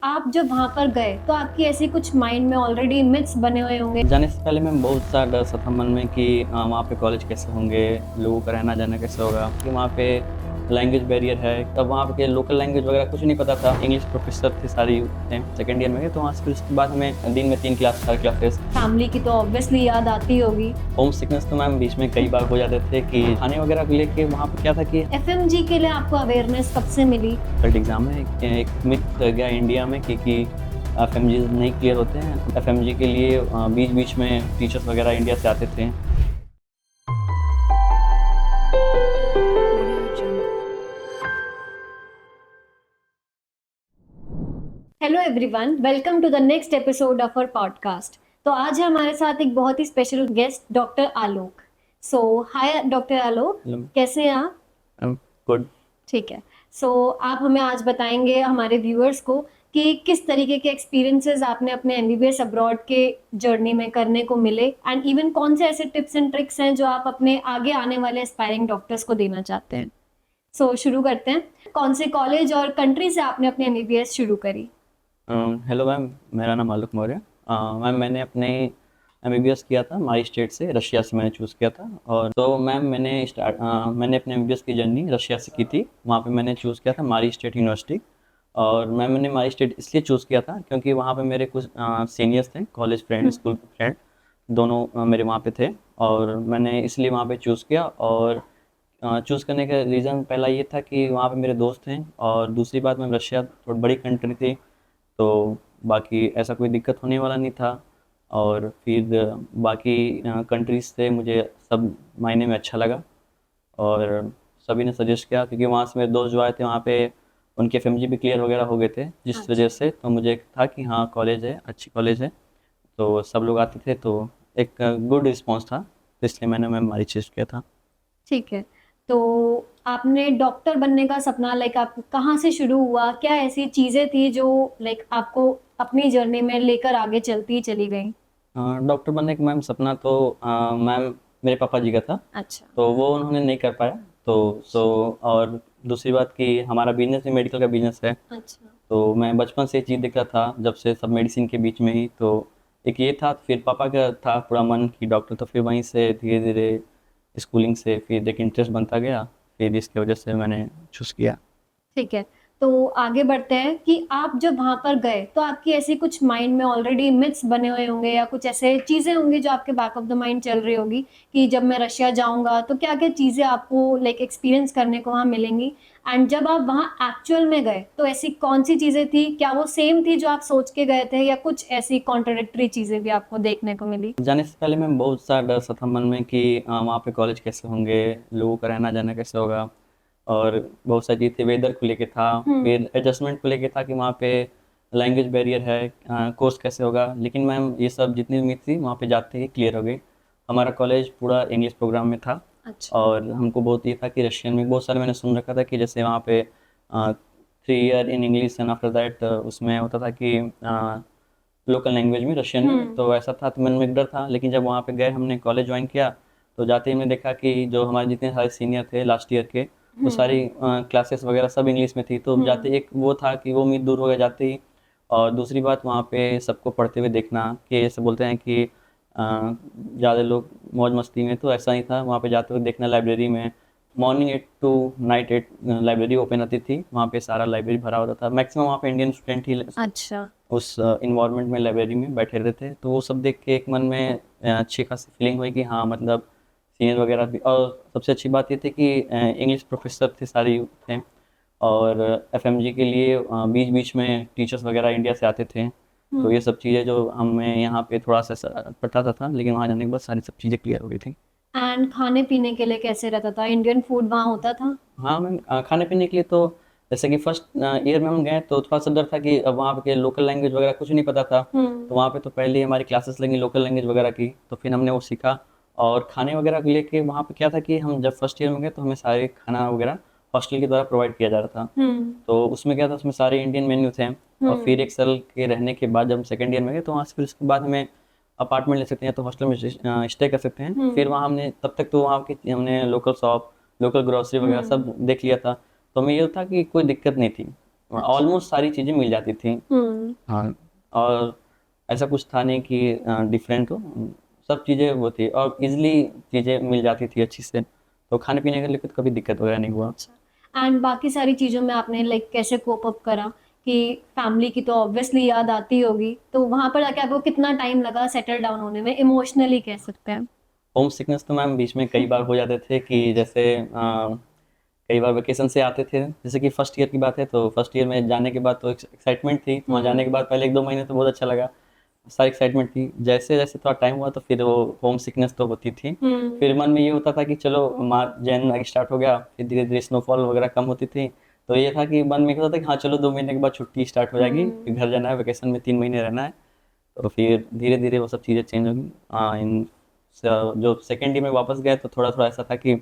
आप जब वहाँ पर गए तो आपकी ऐसी कुछ माइंड में ऑलरेडी मिथ्स बने हुए होंगे। जाने से पहले मैं बहुत सा डर सा था मन में कि वहाँ पे कॉलेज कैसे होंगे, लोगों का रहना जाना कैसे होगा, कि वहाँ पे लैंग्वेज बैरियर है। तब वहाँ पे लोकल लैंग्वेज वगैरह कुछ नहीं पता था। इंग्लिश प्रोफेसर थे सारी थे, सेकेंड ईयर में गए तो वहाँ से फिर उसके बाद हमें दिन में 3 क्लास 4 क्लासेस। फैमिली की तो ऑब्वियसली याद आती होगी। होम सिकनेस तो मैम बीच में कई बार हो जाते थे कि खाने वगैरह को लेके वहाँ पे क्या था कि एफएमजी के लिए आपको अवेयरनेस कब से मिली? थर्ड एग्जाम में एक मिथ गया इंडिया में कि एफएमजी नहीं क्लियर होते हैं। एफएमजी के लिए बीच बीच में टीचर्स वगैरह इंडिया से आते थे। Hello everyone, welcome to the next episode of our podcast. तो आज है हमारे साथ एक बहुत ही special guest doctor Alok. So hi doctor Alok, कैसे हैं आप? गुड। ठीक है। आप हमें आज बताएंगे हमारे व्यूअर्स को कि किस तरीके के एक्सपीरियंसेस आपने अपने एमबीबीएस अब्रॉड के जर्नी में करने को मिले, एंड इवन कौन से ऐसे टिप्स एंड ट्रिक्स हैं जो आप अपने आगे आने वाले एस्पायरिंग डॉक्टर्स को देना चाहते हैं। शुरू करते हैं। कौन से कॉलेज और कंट्री से आपने अपनी एमबीबीएस शुरू करी? हेलो मैम, मेरा नाम आलोक मौर्य। मैम मैंने अपने एमबीबीएस किया था माई स्टेट से, रशिया से मैंने चूज़ किया था। और तो मैम मैंने अपने एमबीबीएस की जर्नी रशिया से की थी। वहाँ पे मैंने चूज़ किया था मारी स्टेट यूनिवर्सिटी। और मैम मैंने मारी स्टेट इसलिए चूज़ किया था क्योंकि वहाँ पे मेरे कुछ सीनियर्स थे, कॉलेज फ्रेंड, स्कूल फ्रेंड, दोनों मेरे वहाँ पे थे। और मैंने इसलिए वहाँ पे चूज़ किया। और चूज़ करने का रीज़न पहला ये था कि वहाँ पे मेरे दोस्त हैं, और दूसरी बात मैम रशिया थोड़ी बड़ी कंट्री थी, तो बाकी ऐसा कोई दिक्कत होने वाला नहीं था। और फिर बाकी कंट्रीज़ से मुझे सब मायने में अच्छा लगा। और सभी ने सजेस्ट किया क्योंकि वहाँ से मेरे दोस्त जो आए थे वहाँ पे उनके एफएमजी भी क्लियर वगैरह हो गए थे, जिस वजह से तो मुझे था कि हाँ कॉलेज है, अच्छी कॉलेज है, तो सब लोग आते थे, तो एक गुड रिस्पॉन्स था, तो इसलिए मैंने मैम हमारी चूज़ किया था। ठीक है। तो आपने डॉक्टर बनने का सपना लाइक आप कहाँ से शुरू हुआ? क्या ऐसी चीजें थी जो लाइक आपको अपनी जर्नी में लेकर आगे चलती चली गई? डॉक्टर बनने का मैम सपना तो मैम मेरे पापा जी का था, अच्छा। तो वो उन्होंने नहीं कर पाया। तो और दूसरी बात कि हमारा बिजनेस भी मेडिकल का बिजनेस है। अच्छा। तो मैं बचपन से ये चीज़ देख रहा था, जब से सब मेडिसिन के बीच में ही, तो एक ये था। फिर पापा का था पूरा मन कि डॉक्टर, तो फिर वहीं से धीरे धीरे स्कूलिंग से फिर एक इंटरेस्ट बनता गया, फिर इसकी वजह से मैंने चूज़ किया। ठीक है। तो आगे बढ़ते हैं कि आप जब वहां पर गए तो आपकी ऐसी कुछ माइंड में ऑलरेडी मिथ्स बने हुए होंगे या कुछ ऐसे चीजें होंगी जो आपके बैक ऑफ द माइंड चल रही होगी कि जब मैं रशिया जाऊंगा तो क्या क्या चीजें आपको लाइक एक्सपीरियंस करने को वहां मिलेंगी। एंड जब आप वहां एक्चुअल में गए तो ऐसी कौन सी चीजें थी, क्या वो सेम थी जो आप सोच के गए थे या कुछ ऐसी कॉन्ट्राडिक्टरी चीजें भी आपको देखने को मिली? जाने से पहले मैं बहुत सा डर सा था मन में कि वहाँ पे कॉलेज कैसे होंगे, लोगों का रहना जाना कैसे होगा, और बहुत सारी चीज़ थी, वेदर को लेके था, फिर एडजस्टमेंट को लेके था कि वहाँ पे लैंग्वेज बैरियर है, कोर्स कैसे होगा। लेकिन मैम ये सब जितनी उम्मीद थी वहाँ पे जाते ही क्लियर हो गई। हमारा कॉलेज पूरा इंग्लिश प्रोग्राम में था। अच्छा। और हमको बहुत ये था कि रशियन में बहुत सारे मैंने सुन रखा था कि जैसे वहाँ पे 3 year in English and after that उसमें होता था कि लोकल लैंग्वेज में रशियन में, तो ऐसा था, तो मन में एक डर था। लेकिन जब वहाँ पे गए, हमने कॉलेज ज्वाइन किया, तो जाते ही हमने देखा कि जो हमारे जितने सारे सीनियर थे लास्ट ईयर के, वो सारी क्लासेस वगैरह सब इंग्लिश में थी। तो जाते ही एक वो था कि वो उम्मीद दूर हो गया जाते ही। और दूसरी बात, वहाँ पे सबको पढ़ते हुए देखना, कि ऐसे बोलते हैं कि ज़्यादा लोग मौज मस्ती में, तो ऐसा नहीं था। वहाँ पे जाते हुए देखना लाइब्रेरी में, morning 8 to night 8 library open रहती थी। वहाँ पे सारा लाइब्रेरी भरा होता था, मैक्सिमम वहाँ पे इंडियन स्टूडेंट ही अच्छा। उस इन्वायरमेंट में लाइब्रेरी में बैठे रहते थे। तो वो सब देख के एक मन में अच्छी खासी फीलिंग हुई कि हाँ मतलब सीनियर वगैरह भी। और सबसे अच्छी बात ये थी कि इंग्लिश प्रोफेसर थे सारी थे। और एफएमजी के लिए बीच बीच में टीचर्स वगैरह इंडिया से आते थे। तो ये सब चीज़ें जो हमें यहाँ पे थोड़ा सा पता था, लेकिन वहाँ जाने के बाद सारी सब चीज़ें क्लियर हो गई थी। एंड खाने पीने के लिए कैसे रहता था? इंडियन फूड वहाँ होता था? हाँ मैम, खाने पीने के लिए तो जैसे कि फर्स्ट ईयर में हम गए तो थोड़ा सा डर था कि अब वहाँ के लोकल लैंग्वेज वगैरह कुछ नहीं पता था। तो वहाँ पे तो पहले ही हमारी क्लासेस लगी लोकल लैंग्वेज वगैरह की, तो फिर हमने वो सीखा। और खाने वगैरह को लेके वहाँ पे क्या था कि हम जब फर्स्ट ईयर में गए तो हमें सारे खाना वगैरह हॉस्टल के द्वारा प्रोवाइड किया जा रहा था। तो उसमें क्या था, उसमें सारे इंडियन मेन्यू थे। और फिर एक साल के रहने के बाद जब हम सेकेंड ईयर में गए तो वहाँ से फिर उसके बाद हमें अपार्टमेंट ले सकते हैं, तो हॉस्टल में स्टे कर सकते हैं। फिर वहाँ हमने तब तक तो वहाँ की हमने लोकल शॉप, लोकल ग्रोसरी वगैरह सब देख लिया था। तो हमें ये था कि कोई दिक्कत नहीं थी। ऑलमोस्ट सारी चीज़ें मिल जाती थी। हाँ, और ऐसा कुछ था नहीं कि डिफरेंट हो, सब चीज़ें वो थी और इजीली चीज़ें मिल जाती थी अच्छी से, तो खाने पीने के लिए तो कभी दिक्कत वगैरह नहीं हुआ। एंड बाकी सारी चीज़ों में आपने लाइक कैसे कोप अप करा कि फैमिली की तो ऑब्वियसली याद आती होगी, तो वहां पर जाके आपको कितना टाइम लगा सेटल डाउन होने में, इमोशनली कह सकते हैं? होम सिकनेस तो मैम बीच में कई बार हो जाते थे कि जैसे कई बार वेकेशन से आते थे, जैसे कि फर्स्ट ईयर की बात है, तो फर्स्ट ईयर में जाने के बाद तो एक्साइटमेंट थी, वहाँ जाने के बाद पहले 1-2 महीने तो बहुत अच्छा लगा, सारी एक्साइटमेंट थी। जैसे जैसे थोड़ा टाइम हुआ तो फिर वो होम सिकनेस तो होती थी। फिर मन में ये होता था कि चलो मार्च जैन स्टार्ट हो गया, फिर धीरे धीरे स्नोफॉल वगैरह कम होती थी, तो ये था कि मन में होता था कि हाँ चलो 2 महीने के बाद छुट्टी स्टार्ट हो जाएगी, फिर घर जाना है, वेकेशन में 3 महीने रहना है। तो फिर धीरे धीरे वो सब चीज़ें चेंज होगी। इन जो सेकेंड ईयर में वापस गए तो थोड़ा थोड़ा ऐसा था कि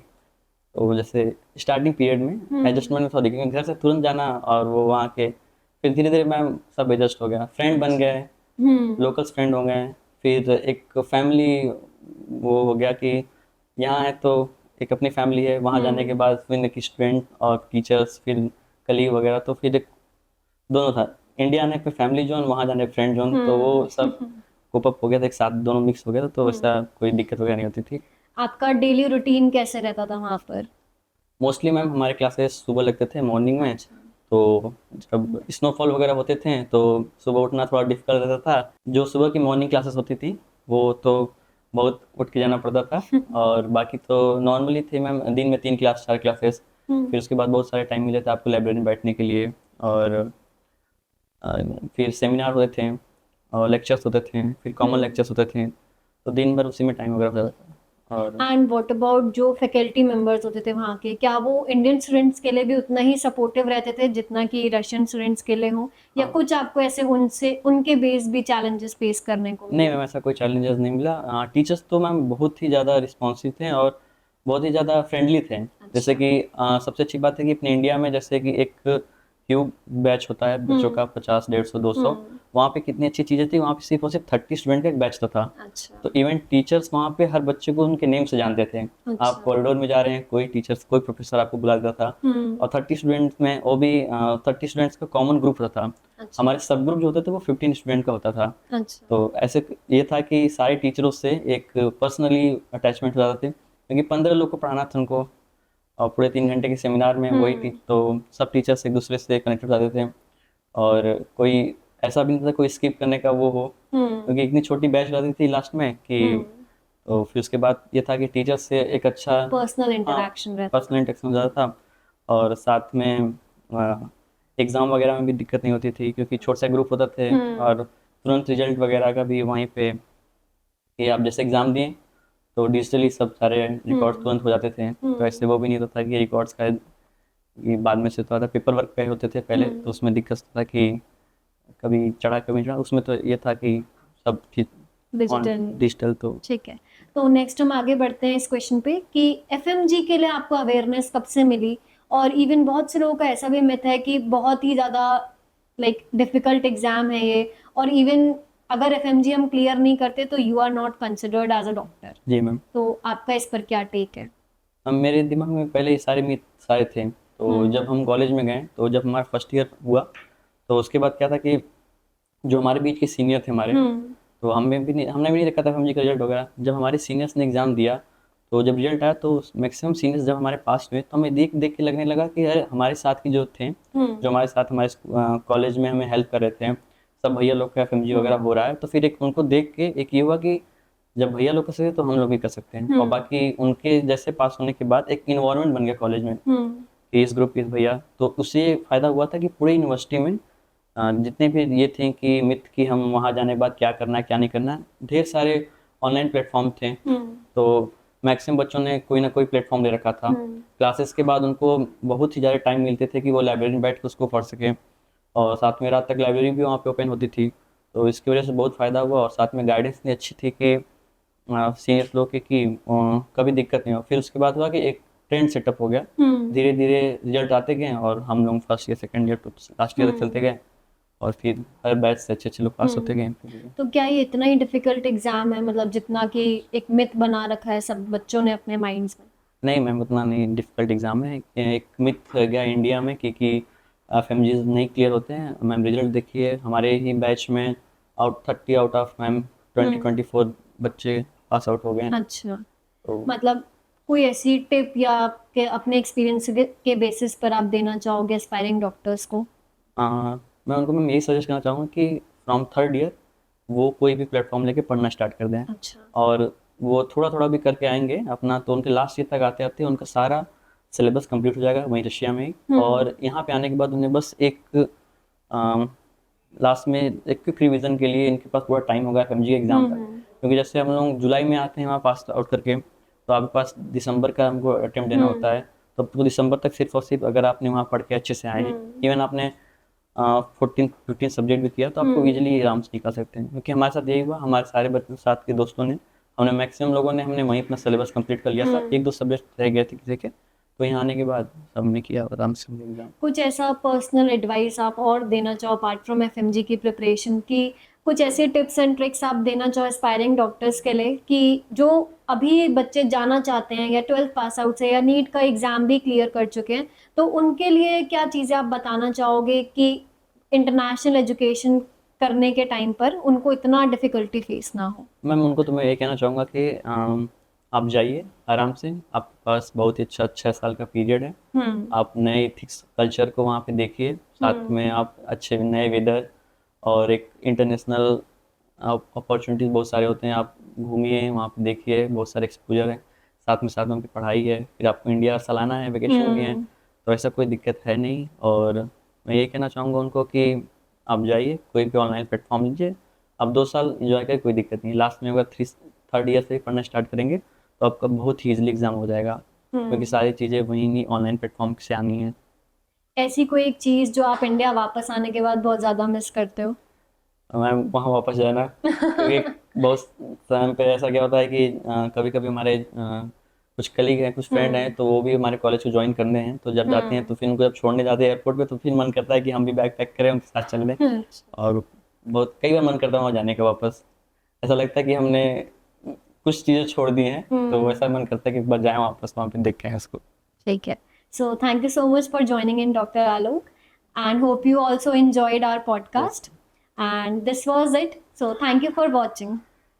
तो जैसे स्टार्टिंग पीरियड में एडजस्टमेंट में थोड़ा दिक्कत, क्योंकि घर से तुरंत जाना और वो वहाँ के, फिर धीरे धीरे मैं सब एडजस्ट हो गया, फ्रेंड बन गए, लोकल्स फ्रेंड हो गए, फिर एक फैमिली वो हो गया कि यहाँ है तो एक अपनी फैमिली है, वहाँ जाने के बाद फिर एक स्टूडेंट और टीचर्स, फिर कलीग वगैरह, तो फिर एक दोनों था, इंडिया आने पे फैमिली जोन, वहाँ जाने फ्रेंड जोन, तो वो सब कोप अप हो गया था, एक साथ दोनों मिक्स हो गया था, तो ऐसा कोई दिक्कत वगैरह नहीं होती थी। आपका डेली रूटीन कैसे रहता था वहां पर? मोस्टली मैम हमारे क्लासेस सुबह लगते थे मॉर्निंग में, अच्छा। तो जब स्नोफॉल वगैरह होते थे तो सुबह उठना थोड़ा डिफिकल्ट रहता था। जो सुबह की मॉर्निंग क्लासेस होती थी वो तो बहुत उठ के जाना पड़ता था, और बाकी तो नॉर्मली थे मैम, दिन में 3 क्लास 4 क्लासेस, फिर उसके बाद बहुत सारे टाइम मिले थे आपको लाइब्रेरी में बैठने के लिए, और अ, फिर सेमिनार होते थे और लेक्चर्स होते थे, फिर कॉमन लेक्चर्स होते थे, तो दिन भर उसी में टाइम वगैरह होता था। और एंड व्हाट अबाउट जो फैकल्टी मेंबर्स होते थे वहाँ के, क्या वो इंडियन स्टूडेंट्स के लिए भी उतना ही सपोर्टिव रहते थे जितना कि रशियन स्टूडेंट्स के लिए हो, या हाँ, कुछ आपको ऐसे उनसे उनके बेस भी चैलेंजेस फेस करने को नहीं मिले? मैम ऐसा कोई चैलेंजेस नहीं मिला। टीचर्स तो मैम बहुत ही ज़्यादा रिस्पॉन्सिव थे और बहुत ही ज़्यादा फ्रेंडली थे। जैसे अच्छा। कि सबसे अच्छी बात है कि अपने इंडिया में जैसे कि एक ह्यूज बैच होता है बच्चों का, 50, 150, 200, वहाँ पे कितनी अच्छी चीज़ें थी, वहाँ पे सिर्फ और सिर्फ 30 स्टूडेंट का एक बैच था। अच्छा। तो इवन टीचर्स वहाँ पे हर बच्चे को उनके नेम से जानते थे। आप अच्छा। कॉरिडोर में जा रहे हैं, कोई टीचर्स कोई प्रोफेसर आपको बुला देता था, और 30 स्टूडेंट्स में वो भी 30 स्टूडेंट्स का कॉमन ग्रुप होता था। अच्छा। हमारे सब ग्रुप जो होते थे वो 15 स्टूडेंट का होता था। अच्छा। तो ऐसे ये था कि सारे टीचरों से एक पर्सनली अटैचमेंट हो जाते थे, क्योंकि 15 लोग को पढ़ाना था उनको, और पूरे 3 घंटे के सेमिनार में वही तो सब टीचर्स एक दूसरे से कनेक्टेड हो जाते थे, और कोई ऐसा भी नहीं था कोई स्किप करने का वो हो, क्योंकि इतनी छोटी बैच रहती थी लास्ट में कि, तो फिर उसके बाद ये था कि टीचर्स से एक अच्छा, पर्सनल हाँ, इंटरेक्शन रहता पर्सनल इंटरेक्शन ज़्यादा था, और साथ में एग्ज़ाम वगैरह में भी दिक्कत नहीं होती थी, क्योंकि छोटे से ग्रुप होते थे, और तुरंत रिजल्ट वगैरह का भी वहीं पे, कि आप जैसे एग्ज़ाम दिए तो डिजिटली सब सारे रिकॉर्ड्स तुरंत हो जाते थे, तो ऐसे वो भी नहीं होता था कि रिकॉर्ड्स का ये बाद में से होता था, पेपर वर्क पे होते थे पहले, तो उसमें दिक्कत था कि कभी चढ़ा कभी नहीं चढ़ा, उसमें तो ये था कि सब ठीक ऑन डिजिटल। डिजिटल तो। ठीक है। तो नेक्स्ट हम आगे बढ़ते हैं इस क्वेश्चन पे कि एफएमजी के लिए आपको अवेयरनेस कब से मिली? और इवन बहुत से लोगों का ऐसा भी मिथ है कि बहुत ही ज़्यादा लाइक डिफिकल्ट एग्जाम है ये, और इवन अगर एफएमजी हम क्लियर नहीं करते तो you are not considered as a doctor. जी मैम। तो आपका इस पर क्या टेक है? अब मेरे दिमाग में पहले ये सारे मिथ सारे थे, तो जब हम कॉलेज में गए, तो जब हमारा फर्स्ट ईयर हुआ, तो उसके बाद क्या था कि जो हमारे बीच के सीनियर थे हमारे, तो हमने भी नहीं देखा था एफएमजी का रिजल्ट वगैरह। जब हमारे सीनियर्स ने एग्ज़ाम दिया, तो जब रिजल्ट आया तो मैक्सिमम सीनियर्स जब हमारे पास हुए, तो हमें देख देख के लगने लगा कि अरे हमारे साथ के जो थे, जो हमारे साथ हमारे कॉलेज में हमें हेल्प कर रहे थे, सब भैया लोग का एफएमजी वगैरह हो रहा है, तो फिर एक उनको देख के एक ये हुआ कि जब भैया लोग कर सकते तो हम लोग भी कर सकते हैं, और बाकी उनके जैसे पास होने के बाद एक इन्वायरमेंट बन गया कॉलेज में कि इस ग्रुप के इस भैया, तो उससे फ़ायदा हुआ था कि पूरे यूनिवर्सिटी में जितने भी ये थे कि मिथ कि हम वहाँ जाने के बाद क्या करना है क्या नहीं करना है, ढेर सारे ऑनलाइन प्लेटफॉर्म थे, तो मैक्सिमम बच्चों ने कोई ना कोई प्लेटफॉर्म ले रखा था। क्लासेस के बाद उनको बहुत ही ज़्यादा टाइम मिलते थे कि वो लाइब्रेरी में बैठ के उसको पढ़ सकें, और साथ में रात तक लाइब्रेरी भी वहाँ पे ओपन होती थी, तो इसकी वजह से बहुत फ़ायदा हुआ, और साथ में गाइडेंस इतनी अच्छी थी कि सीनियर्स लोग के कि कभी दिक्कत नहीं हो। फिर उसके बाद हुआ कि एक ट्रेंड सेटअप हो गया, धीरे धीरे रिजल्ट आते गए, और हम लोग first year second year to last year तक चलते गए, और फिर हर बैच से अच्छे अच्छे लोग पास होते गए। तो क्या ये इतना ही डिफिकल्ट एग्जाम है, मतलब जितना कि एक मिथ बना रखा है सब बच्चों ने अपने माइंड्स में? नहीं मैम उतना नहीं डिफिकल्ट एग्ज़ाम है, एक मिथ गया इंडिया में, क्योंकि FMGs नहीं क्लियर होते हैं मैम। रिजल्ट देखिए, हमारे ही बैच में 30 आउट ऑफ मैम 24 बच्चे पास आउट हो गए हैं। अच्छा, तो मतलब कोई ऐसी टिप या आपके अपने एक्सपीरियंस के बेसिस पर आप देना चाहोगे एस्पायरिंग डॉक्टर्स को? मैं उनको मैम यही सजेस्ट करना चाहूँगा कि फ्रॉम थर्ड ईयर वो कोई भी प्लेटफॉर्म लेके पढ़ना स्टार्ट कर दें। अच्छा। और वो थोड़ा थोड़ा भी करके आएंगे अपना, तो उनके लास्ट ईयर तक आते आते उनका सारा सिलेबस कंप्लीट हो जाएगा वहीं रशिया में ही। और यहाँ पे आने के बाद उन्हें बस एक लास्ट में एक क्विक रिवीजन के लिए इनके पास पूरा टाइम होगा FMG एग्जाम तक। क्योंकि जैसे हम लोग जुलाई में आते हैं वहाँ पास आउट करके, तो आपके पास दिसंबर का हमको अटेम्प्ट देना होता है। तो आपको दिसंबर तक सिर्फ और सिर्फ अगर आपने वहाँ पढ़ के अच्छे से आए हैं, इवन आपने 14-15 सब्जेक्ट भी किया, तो आपको इजीली आराम से निकाल सकते हैं। क्योंकि हमारे साथ यही हुआ, हमारे सारे बच्चों साथ के दोस्तों ने, हमने मैक्सिमम लोगों ने हमने वहीं अपना सिलेबस कंप्लीट कर लिया था। 1-2 सब्जेक्ट रह गए थे किसी के, तो यहाँ आने के बाद सबने किया आराम से एग्जाम। कुछ ऐसा पर्सनल एडवाइस आप और देना चाहो अपार्ट फ्रॉम FMG की प्रिपरेशन की, कुछ ऐसे टिप्स एंड ट्रिक्स आप देना चाहो एस्पायरिंग डॉक्टर्स के लिए कि जो अभी बच्चे जाना चाहते हैं या 12th पास आउट से या नीट का एग्जाम भी क्लियर कर चुके हैं, तो उनके लिए क्या चीज़ें आप बताना चाहोगे कि इंटरनेशनल एजुकेशन करने के टाइम पर उनको इतना डिफिकल्टी फेस ना हो? मैम उनको तो मैं ये कहना चाहूँगा कि आप जाइए आराम से, आपके पास बहुत ही अच्छा 6 साल का पीरियड है। आप नए इथिक्स कल्चर को वहाँ पे देखिए, साथ में आप अच्छे नए वेदर और एक इंटरनेशनल अपॉर्चुनिटीज़ बहुत सारे होते हैं, आप घूमिए वहाँ पे देखिए, बहुत सारे एक्सपोजर है। साथ में उनकी पढ़ाई है, फिर आपको इंडिया सालाना है, वेकेशन भी है, तो ऐसा कोई दिक्कत है नहीं। और मैं ये कहना चाहूँगा उनको कि आप जाइए, कोई भी ऑनलाइन प्लेटफॉर्म लीजिए, आप 2 साल इंजॉय करें, कोई दिक्कत नहीं। लास्ट में अगर थर्ड ईयर से पढ़ना स्टार्ट करेंगे तो आपका बहुत ही ईजिली एग्जाम हो जाएगा, क्योंकि सारी चीज़ें वहीं नहीं ऑनलाइन प्लेटफॉर्म से आनी है। ऐसी कोई एक चीज़ जो आप इंडिया वापस आने के बाद बहुत ज़्यादा मिस करते हो? मैम वहाँ वापस जाना, क्योंकि बहुत टाइम पे ऐसा क्या होता है कि कभी कभी हमारे कुछ कलीग हैं, कुछ फ्रेंड हैं, तो वो भी हमारे कॉलेज को ज्वाइन करने हैं, तो जब जाते हैं तो फिर उनको जब छोड़ने जाते हैं एयरपोर्ट पे, तो फिर मन करता है कि हम भी बैग पैक करें, उनके साथ चल लें। और बहुत कई बार मन करता है वहाँ जाने का वापस, ऐसा लगता है कि हमने कुछ चीज़ें छोड़ दी हैं, तो ऐसा मन करता है कि एक बार जाएं वापस वहाँ पे देख के आएं उसको। ठीक है। So thank you so much for joining in, Dr. Alok, and hope you also enjoyed our podcast. And this was it. So thank you for watching.